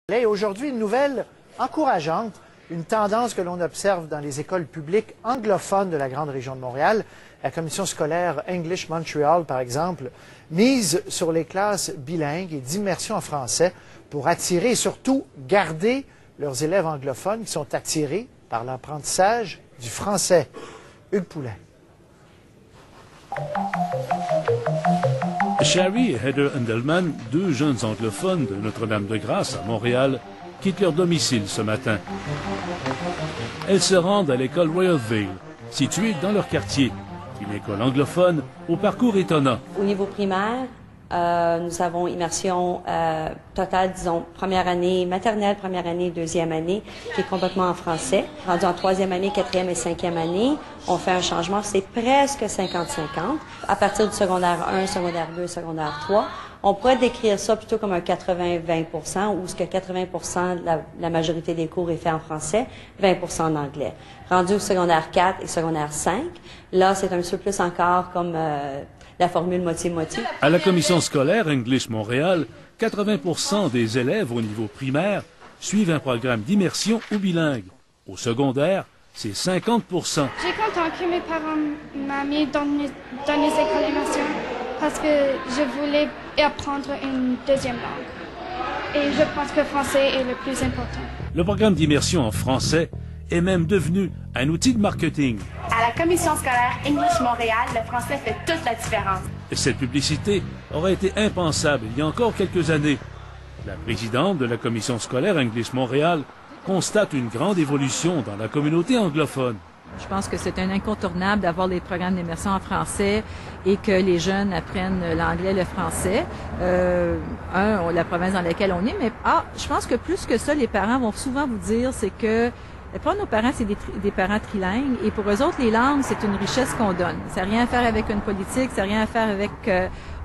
Et aujourd'hui, une nouvelle encourageante, une tendance que l'on observe dans les écoles publiques anglophones de la grande région de Montréal. La commission scolaire English Montreal, par exemple, mise sur les classes bilingues et d'immersion en français pour attirer et surtout garder leurs élèves anglophones qui sont attirés par l'apprentissage du français. Hugues Poulain. Sherry et Heather Endelman, deux jeunes anglophones de Notre-Dame-de-Grâce à Montréal, quittent leur domicile ce matin. Elles se rendent à l'école Royal Vale, située dans leur quartier, une école anglophone au parcours étonnant. Au niveau primaire, nous avons immersion totale, disons, première année maternelle, première année, deuxième année, qui est complètement en français. Rendu en troisième année, quatrième et cinquième année, on fait un changement, c'est presque 50-50. À partir du secondaire 1, secondaire 2, secondaire 3, on pourrait décrire ça plutôt comme un 80-20%, où ce que 80% de la majorité des cours est fait en français, 20% en anglais. Rendu au secondaire 4 et secondaire 5, là, c'est un petit peu plus encore comme la formule moitié-moitié. À la commission scolaire English Montréal, 80% des élèves au niveau primaire suivent un programme d'immersion ou bilingue. Au secondaire, c'est 50%. J'ai content que mes parents m'ont mis dans les écoles d'immersion parce que je voulais apprendre une deuxième langue. Et je pense que le français est le plus important. Le programme d'immersion en français est même devenu un outil de marketing. À la commission scolaire English Montréal, le français fait toute la différence. Et cette publicité aurait été impensable il y a encore quelques années. La présidente de la commission scolaire English Montréal constate une grande évolution dans la communauté anglophone. Je pense que c'est un incontournable d'avoir des programmes d'immersion en français et que les jeunes apprennent l'anglais et le français. La province dans laquelle on est, mais je pense que plus que ça, les parents vont souvent vous dire, c'est que pour nos parents, c'est des parents trilingues et pour eux autres, les langues, c'est une richesse qu'on donne. Ça n'a rien à faire avec une politique, ça n'a rien à faire avec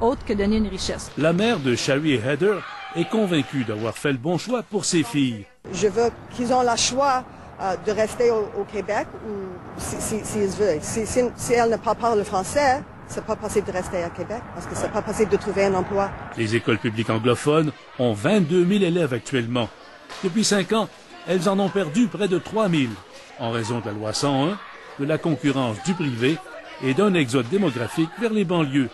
autre que donner une richesse. La mère de Sherry et Heather est convaincue d'avoir fait le bon choix pour ses filles. Je veux qu'ils aient le choix de rester au Québec ou s'ils veulent. Si elles ne parlent pas le français, c'est pas possible de rester à Québec parce que c'est pas possible de trouver un emploi. Les écoles publiques anglophones ont 22 000 élèves actuellement. Depuis 5 ans, elles en ont perdu près de 3 000 en raison de la loi 101, de la concurrence du privé et d'un exode démographique vers les banlieues.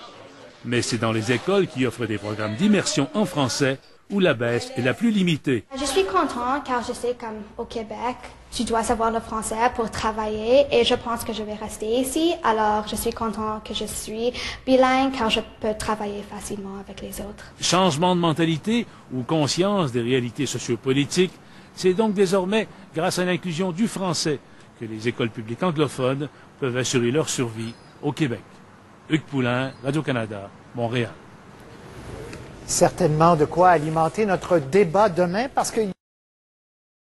Mais c'est dans les écoles qui offrent des programmes d'immersion en français où la baisse est la plus limitée. Je suis content car je sais qu'au Québec, tu dois savoir le français pour travailler et je pense que je vais rester ici. Alors, je suis content que je suis bilingue car je peux travailler facilement avec les autres. Changement de mentalité ou conscience des réalités sociopolitiques, c'est donc désormais grâce à l'inclusion du français que les écoles publiques anglophones peuvent assurer leur survie au Québec. Hugues Poulain, Radio-Canada, Montréal. Certainement de quoi alimenter notre débat demain parce que